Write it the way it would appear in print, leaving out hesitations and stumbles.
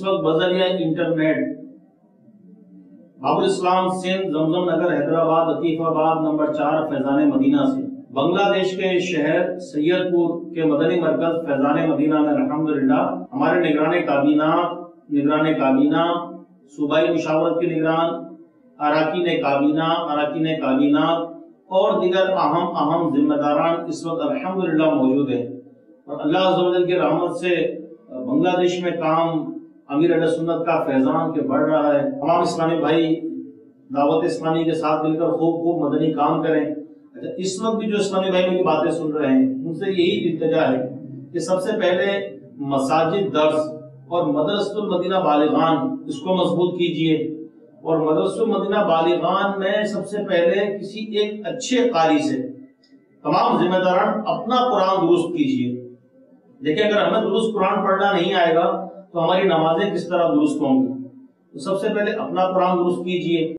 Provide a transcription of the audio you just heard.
وقت بذریعہ انٹرنیٹ باب الاسلام سندھ زمزم نگر حیدرآباد لطیف آباد نمبر 4 فیضان مدینہ سے بنگلہ دیش کے شہر سید پور کے مدنی مرکز فیضان مدینہ میں الحمدللہ ہمارے نگران کابینہ صوبائی مشاورت کے نگران اراکین کابینہ اور دیگر اہم ذمہ داران اس وقت الحمدللہ موجود ہیں، اور اللہ عز و جل کی رحمت سے بنگلہ دیش میں کام امیر اہل سنت کا فیضان کے بڑھ رہا ہے۔ تمام اسلامی بھائی دعوت اسلامی کے ساتھ مل کر خوب مدنی کام کریں۔ اچھا، اس وقت بھی جو اسلامی بھائی میری باتیں سن رہے ہیں ان سے یہی التجا ہے کہ سب سے پہلے مساجد درس اور مدرسۃ المدینہ بالغان اس کو مضبوط کیجئے، اور مدرسۃ المدینہ بالغان میں سب سے پہلے کسی ایک اچھے قاری سے تمام ذمہ داران اپنا قرآن درست کیجئے۔ دیکھیں، اگر ہمیں درست قرآن پڑھنا نہیں آئے گا تو ہماری نمازیں کس طرح درست ہوں گی؟ تو سب سے پہلے اپنا قرآن درست کیجئے۔